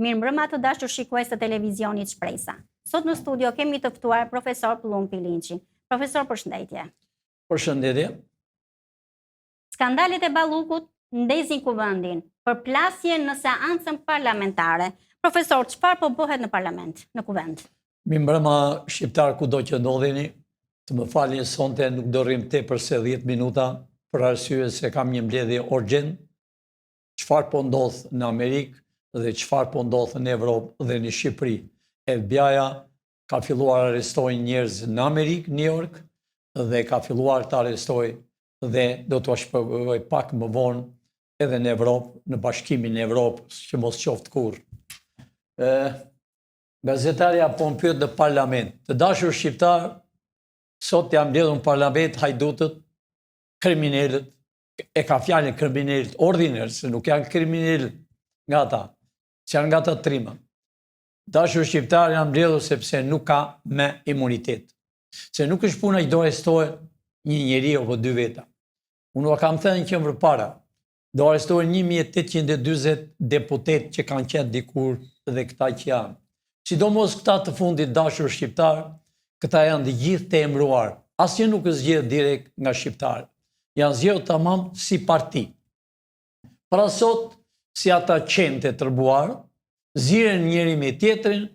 Mirë mbrëma të dashur shikues të televizionit Shpresa. Sot në studio kemi të ftuar profesor Pluhn Pilinçi. Profesor, përshëndetje. Përshëndetje. Skandalet e Ballukut ndezin kuvendin, përplasje në seancën parlamentare. Profesor, çfarë po bëhet në parlament, në kuvend? Mirë mbrëma shqiptar kudo që ndodheni, të më falni sonte nuk do rrim tepër se 10 minuta për arsye se kam një mbledhje urgjent. Çfarë po ndodh në Amerikë dhe çfarë po ndodh në Evropë dhe në Shqipëri. FBI-ja ka filluar arrestojë njerëz në Amerikë, New York, dhe ka filluar të arrestojë dhe do t'u shpjegoj pak më vonë edhe në Evropë, në Bashkimin e Evropës, që mos qoftë kurrë. Gazetarja po më pyet në parlament. Të dashur shqiptar, sot jam mbledhur në parlament hajdutët, kriminalët, e ka fjalën kriminalët ordinarë, se nuk janë kriminalët nga ata, që janë nga ata trima. Dashur shqiptar jam mbledhur sepse nuk ka me imunitet. Se nuk është puna që do arrestohet një njeri apo dy veta. Unë kam thënë që më përpara, do arrestohen 1840 deputet që kanë qenë dikur dhe këta që janë. Sidomos këta të fundit dashur shqiptar, këta janë të gjithë të emëruar. Asnjë nuk është zgjedhur direkt nga shqiptarë. Janë zgjedhur tamam si parti. Pra sot, si ata qenë të tërbuar, ziren njëri me tjetrin,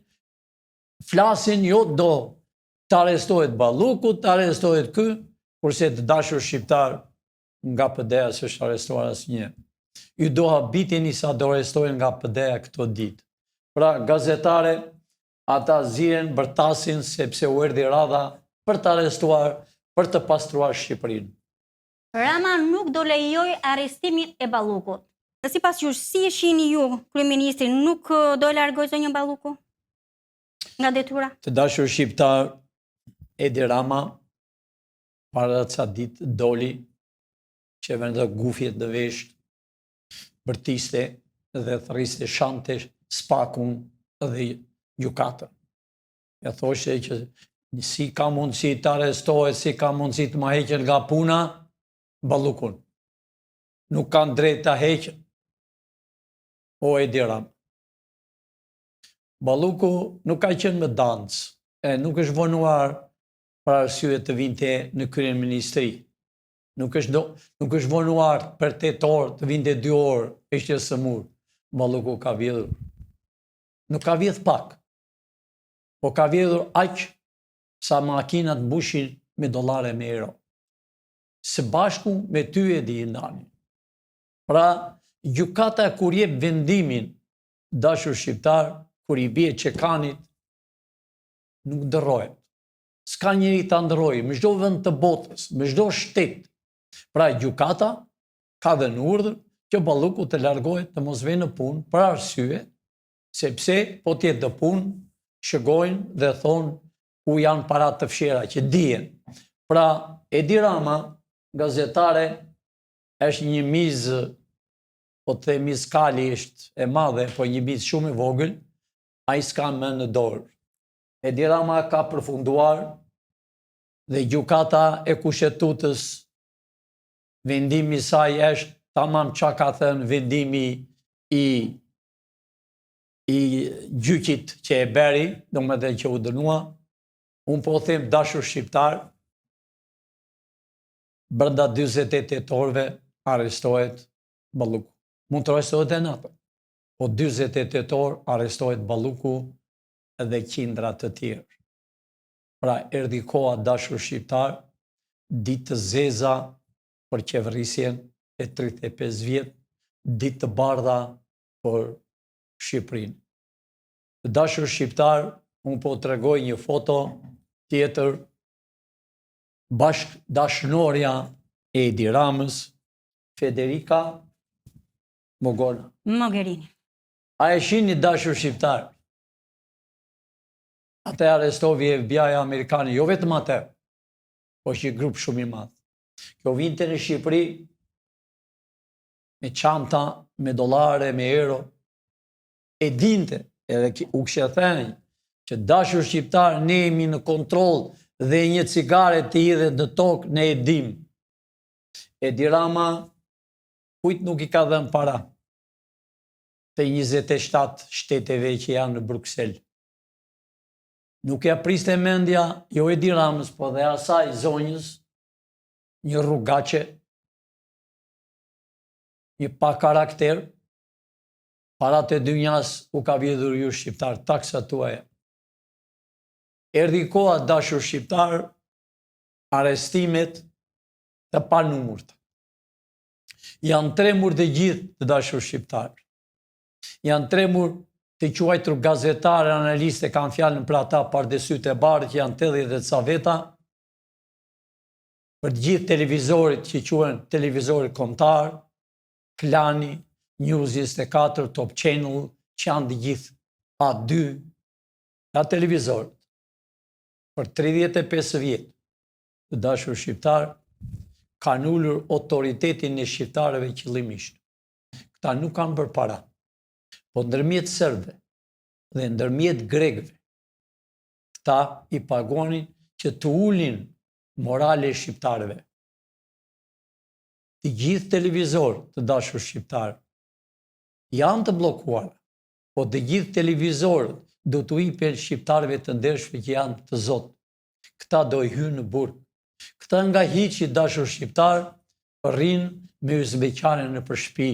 flasin, jo do të arrestohet Balluku, të arrestohet ky, kurse të dashur shqiptar nga PD-ja s'është arrestuar asnjë. Ju do habitini sa do arrestohen nga PD-ja këto ditë. Pra gazetare, ata ziren, bërtasin sepse u erdhi radha për të arrestuar, për të pastruar Shqipërinë. Rama nuk do lejoj arrestimin e Ballukut. Dhe sipas jush, si e shihni ju, kryeministri, nuk do e largoj zonjën Balluku nga detyra? Të dashur shqiptar, Edi Rama para ca ditë doli që vendë gufjet në vesht, bërtiste dhe thriste shante spakun dhe gjykatën. Ja thoshe që si ka mundësi të arrestohet, si ka mundësi të ma heqen nga puna, Ballukun. Nuk kanë drejt të heqen. O Edi Rama. Balluku nuk ka qenë me dancë, nuk është vonuar për arsye të vinte në kryeministri. Nuk është vonuar për 8 orë, të vinte 2 orë, ishte sëmur. Balluku ka vjedhur. Nuk ka vjedh pak, po ka vjedhur aq sa makinat mbushin me dollare me euro. Së bashku me ty Edi Rama. Pra, gjykata kur jep vendimin dashur shqiptar, kur i bie çekanit, nuk ndërrohet. S'ka njeri ta ndërrojë, me çdo vend të botës, me çdo shtet. Pra gjykata ka dhënë urdhër që Balluku të largohet, të mos vejë në punë, për arsye sepse po të jetë në punë, shëgojnë dhe thonë ku janë parat të fshera që dihen. Pra Edi Rama, gazetare, është një mizë, po të them mizkali është e madhe, po një mizë shumë e vogël, ai s'ka më në dorë. Edi Rama ka përfunduar dhe gjykata e kushtetues vendimi i saj është tamam çka ka thënë vendimi i gjyqit që e beri, domethënë që u dënua. Unë po them dashur shqiptar, brenda 48 orëve arrestohet Balluku. Mund të arrestohet e natën, po 48 orë arrestohet Balluku dhe qindra të tjerë. Pra erdhi koha dashur shqiptar, ditë të zeza për qeverisjen e 35 vjet, ditë të bardha për Shqipërinë. Të dashur shqiptar, unë po tregoj një foto tjetër, bashk dashnorja e Edi Ramës, Federica Mogherini. A e shihni dashur shqiptar? Ata arrestovi FBI amerikanë, jo vetëm atë, po që grup shumë i madh. Kjo vinte në Shqipëri me çanta, me dollare, me euro. E dinte, edhe u kishte thënë që dashur shqiptar, ne jemi në kontroll dhe një cigare të hidhet në tokë, ne e dim. Edi Rama kujt nuk i ka dhënë para. të 27 shteteve që janë në Bruxelles. Nuk ja priste mendja, jo Edi Ramës, po dhe asaj zonjës, një rrugaqe, një pa karakter, para të dynjas u ka vjedhur ju shqiptar, taksa tuaja. Erdhi koha, dashur shqiptar, arestimet të panumërt. Janë tremur dhe gjithë të dashur shqiptar. Janë tremur të quajtur gazetarë, analiste, kanë fjallën për ata pardesyt e barë që janë 80 dhe ca veta, për gjithë televizorit që quhen televizorit kombëtar, Klani, News 24, Top Channel, që janë dhe gjithë A2, nga televizorët. Për 35 vjetë, të dashur shqiptar, kanë ullur autoritetin e shqiptarëve qëllimisht. Këta nuk kanë bërë para, po ndërmjet serbëve dhe ndërmjet grekëve, këta i pagonin që të ullin morale shqiptarëve. Të gjithë televizorë të dashur shqiptarë janë të blokuar, po të gjithë televizorët do të hipen shqiptarëve të ndershme që janë të zotë. Këta do i hynë në burg. Këta nga hiqi dashur shqiptar rrinë me Uzbeqanin në përshpi.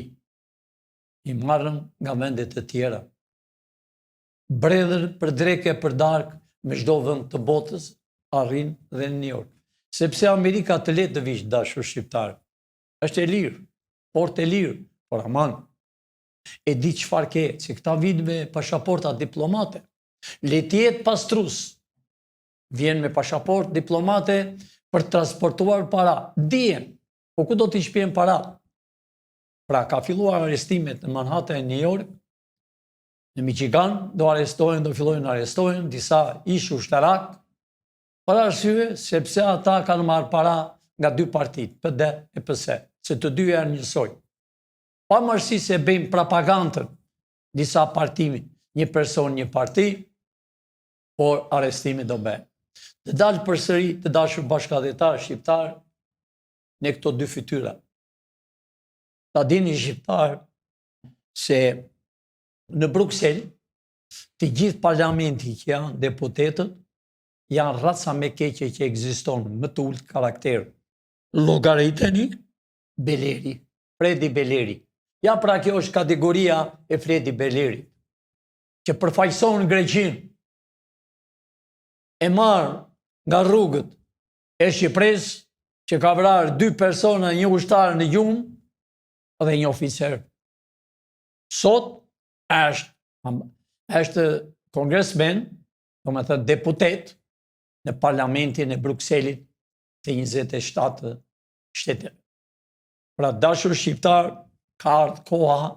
I marrën nga vendet të tjera. Bredhën për dreke për darkë me çdo vend të botës, arrin dhe në New York. Sepse Amerika të letë të vishë dashur shqiptar. Është e lirë, port e lirë, por aman. E di çfarë ke, se këta vinë me pasaporta diplomate. Le të jetë pastrus. Vjen me pasaport diplomate për transportuar para. Dijen, po ku do t'i shpjen para? Pra, ka filluar arestimet në Manhattan e New York, në Michigan, do fillojnë arrestojnë disa ish ushtarak, për arsye sepse ata kanë marrë para nga dy partit, PD e PS, se të dy janë njësoj. Pa marrësi se bëjmë propagandën disa partimi, një person, një parti, por arestimi do bëjmë. Të dalë përsëri të dashur bashkëdhetar shqiptar në këto dy fytyra. Ta dini shqiptar se në Bruxelles të gjithë parlamenti që janë deputetët janë raca me keqe që ekziston më të ulët karakter. Llogariteni Beleri, Fredi Beleri. Ja, pra, kjo është kategoria e Fredi Beleri, që përfaqëson Greqinë, e marë nga rrugët e Shqipërisë, që ka vrarë 2 persona, një ushtar në gjumë dhe një oficer. Sot është kongresmen, do me thënë deputet, në parlamentin e Bruxellit të 27 shteteve. Pra, dashur shqiptar, ka ardhur koha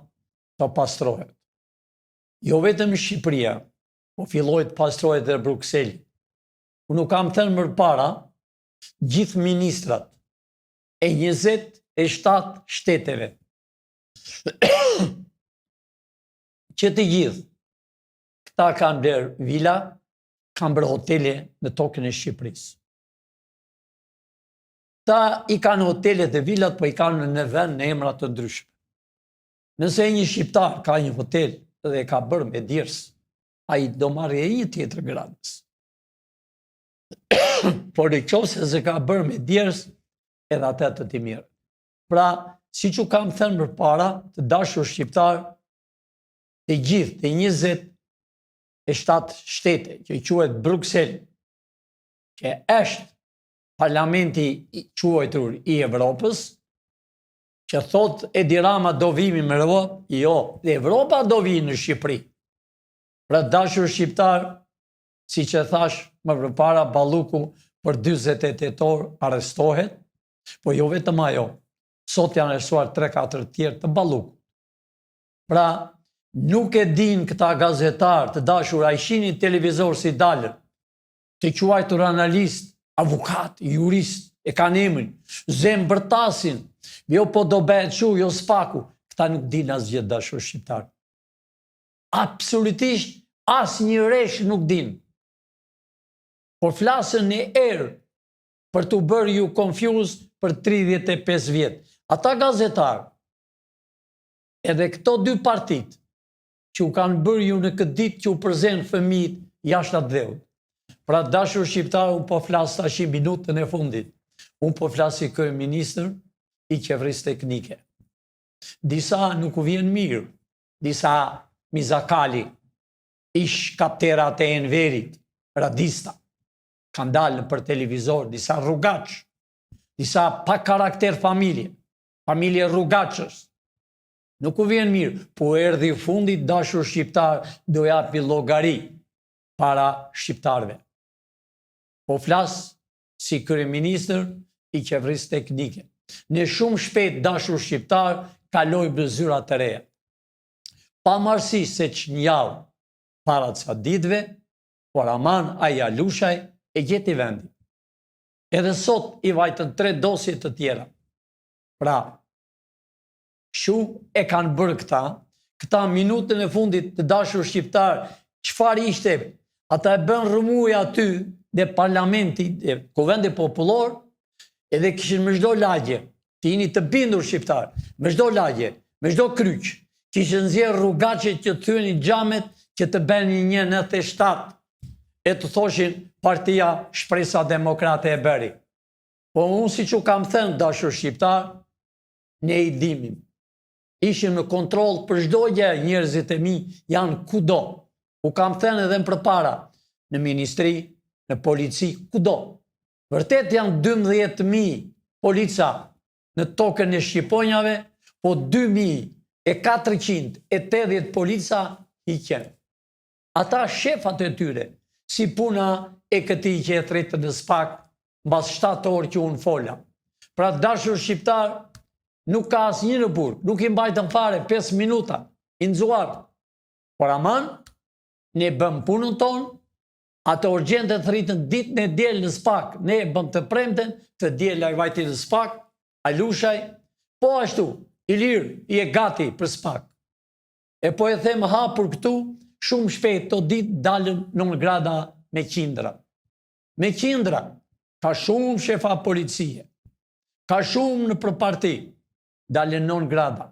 të pastrohet. Jo vetëm Shqipëria, po filloi të pastrohet dhe Bruxelli. Unë kam thënë më para, gjithë ministrat e 27 shteteve, që të gjithë, këta kanë blerë vila, kanë bërë hotele në tokën e Shqipërisë. Ta i kanë hotelet dhe vilat, po i kanë në vend në emra të ndryshme. Nëse një shqiptar ka një hotel dhe ka bërë me djers, ai do marrë e një tjetër gradës. Por në qoftë se ka bërë me djers, edhe atë të ti mirë. Pra, si që kam thënë më para, të dashur shqiptar, të gjithë, të 27 shtete, që i quhet Bruxelles, që është parlamenti i quajtur i Evropës, që thot Edi Rama do vimi me Evropë, jo, Evropa do vi në Shqipëri. Pra, dashur shqiptar, si që thash më përpara, Balluku për 48 tetor arrestohet, po jo vetëm ajo, sot janë arrestuar 3-4 tjerë të Balluku. Pra, nuk e din këta gazetar të dashur, a i shinin televizor si dalën, të quajtur analist, avukat, jurist, e kanë emrin, zemë bërtasin, jo po do bëhet shu, jo spaku, këta nuk din asgjë dashur shqiptar. Absolutisht as një resh nuk din. Por flasën në erë për të bërë ju confused për 35 vjetë. Ata gazetar, edhe këto 2 partit, që u kanë bërë ju në këtë ditë që u përzen fëmijët jashtë atë dheut. Pra dashur shqiptar, unë po flas tash minutën e fundit. Unë po flas si kryeministër i qeverisë teknike. Disa nuk u vjen mirë, disa mizakali, ish kapterat e Enverit, radista, kanë dalë për televizor, disa rrugaç, disa pa karakter familje rrugaçës. Nuk u vjen mirë, po erdhi fundit dashur shqiptar do japi llogari para shqiptarëve. Po flas si kryeministër i qeverisë teknike. Në shumë shpejt dashur shqiptar kaloj bëzyra të reja. Pavarësisht se që një javë para ca ditëve, por aman aja lushaj e gjeti vendi. Edhe sot i vajtën 3 dosje të tjera. Pra, shu e kanë bërë këta minutën e fundit të dashur shqiptar, çfarë ishte? Ata e bën rëmuj aty dhe parlamenti, dhe kuvendi popullor, edhe kishin me çdo lagje, të jeni të bindur shqiptar, me çdo lagje, me çdo kryq, kishin nxjerr rrugaçe që thyenin xhamet që të bënin 197 e të thoshin partia Shpresa Demokrate e bëri. Po unë si që kam thënë dashur shqiptar, ne i dimim. Ishim në kontroll për çdo gjë, njerëzit e mi janë kudo. U kam thënë edhe më përpara, në ministri, në polici, kudo. Vërtet janë 12.000 polica në tokën e Shqiponjave, po 2.480 polica i qenë. Ata shefat e tyre, si puna e këtij që e thret në SPAK, mbas 7 orë që unë fola. Pra dashur shqiptar, nuk ka asnjë në burg, nuk i mbajtën fare 5 minuta, i nxuar. Por aman, ne bëm punën tonë, ato urgjente thritën ditën e diel në SPAK, ne bëm të premten, të diel ai vajti në SPAK, ai lushaj, po ashtu, Ilir i e gati për SPAK. E po e them hapur këtu, shumë shpejt të ditë dalën në grada me qindra. Me qindra, ka shumë shefa policie, ka shumë në përparti, dalën në grada.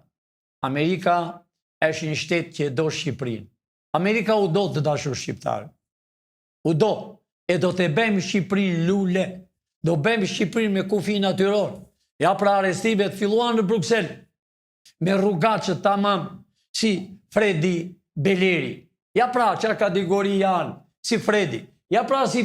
Amerika është një shtet që e do Shqipërinë. Amerika u do të dashur shqiptarë. U do, e do të bëjmë Shqipërinë lule, do bëjmë Shqipërinë me kufi natyror. Ja pra arestimet filluan në Bruxelles, me rrugaçët tamam, si Fredi Beleri. Ja pra çfarë kategori janë, si Fredi. Ja pra si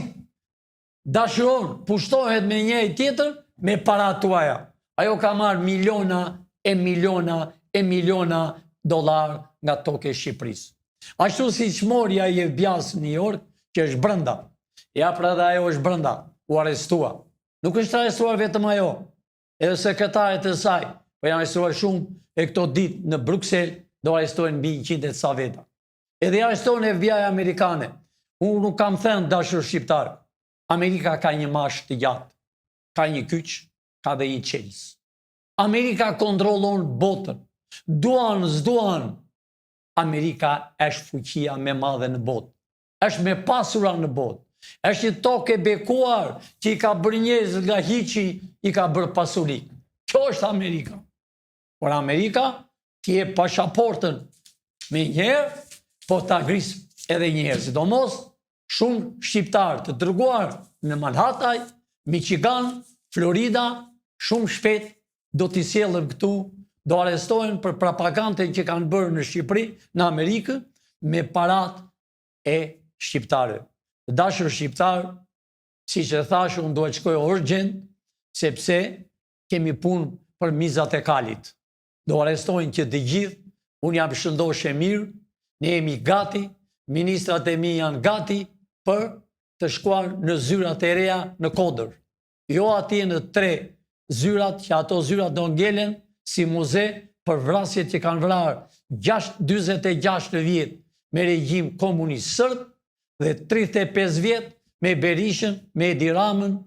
dashuron, pushtohet me njëri tjetër me para tuaja. Ajo ka marrë miliona e miliona e miliona dollar nga tokë e Shqipërisë. Ashtu si çmori ai e bjas në New York, që është brenda. Ja pra dhe ajo është brenda, u arrestua. Nuk është arrestuar vetëm ajo, edhe sekretaret e saj, po janë arrestuar shumë e këto ditë në Bruxelles, do arrestojnë mbi 100 sa veta. Edhe arrestojnë FBI amerikane. Unë nuk kam thënë dashur shqiptar. Amerika ka një mash të gjatë, ka një kyç, ka dhe një qelës. Amerika kontrollon botën. Duan, s'duan. Amerika është fuqia me madhe në botë. Është me pasura në botë. Është një tokë e bekuar që i ka bërë njerëz nga hiçi, i ka bërë pasuri. Kjo është Amerika. Por Amerika ti e pasaportën me njerë, po ta gris edhe njerë. Sidomos shumë shqiptarë të dërguar në Manhattan, Michigan, Florida, shumë shpejt do t'i sjellën këtu, do arrestohen për propagandën që kanë bërë në Shqipëri, në Amerikë, me parat e shqiptarëve. Të dashur shqiptarë, si që thash, unë duhet shkoj urgjent, sepse kemi punë për mizat e kalit. Do arrestojnë që të gjithë, unë jam shëndoshë e mirë, ne jemi gati, ministrat e mi janë gati për të shkuar në zyrat e reja në Kodër. Jo atje në 3 zyrat, që ato zyrat do ngelen si muze për vrasjet që kanë vrarë 46 vjet me regjim komunist sërb dhe 35 vjet me Berishën, me Edi Ramën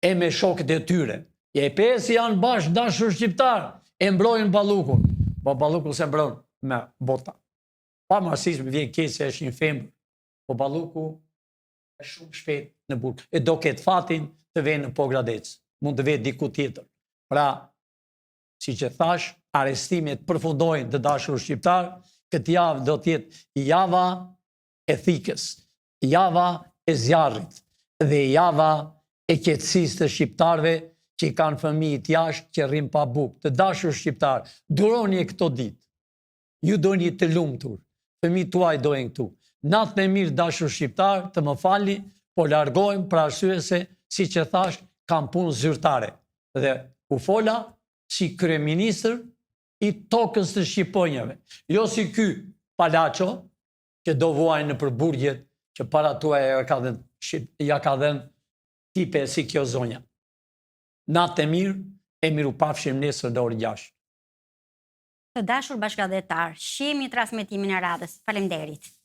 e me shokët e tyre. JPS janë bashkë dashur shqiptar, e mbrojnë Ballukun. Po Balluku se mbron me bota. Pa marësisht me vjen keq se është një femër, po Balluku është shumë shpejt në burg. E do ketë fatin të vejnë në Pogradec. Mund të vejtë diku tjetër. Pra, si që thash, arestimet përfundojnë të dashur shqiptar, këtë javë do t'jetë java e thikës, java e zjarrit dhe java e qetësisë të shqiptarëve që i kanë fëmijët jashtë që rrin pa bukë. Të dashur shqiptarë, duroni e këto ditë. Ju doni të lumtur, fëmijët tuaj dojnë këtu. Natën e mirë dashur shqiptarë, të më falni, po largohem për arsye se, si që thash, kam punë zyrtare. Dhe u fola si kryeministër i tokës të Shqiponjave. Jo si ky Palaço, që do vuajnë në përburgjet që para tuaj ja ka dhenë tipe si kjo zonja. Natë e mirë, e miru pafshim nesër në orë 6. Të dashur bashkëdhetar, shihemi transmetimin e radhës. Faleminderit.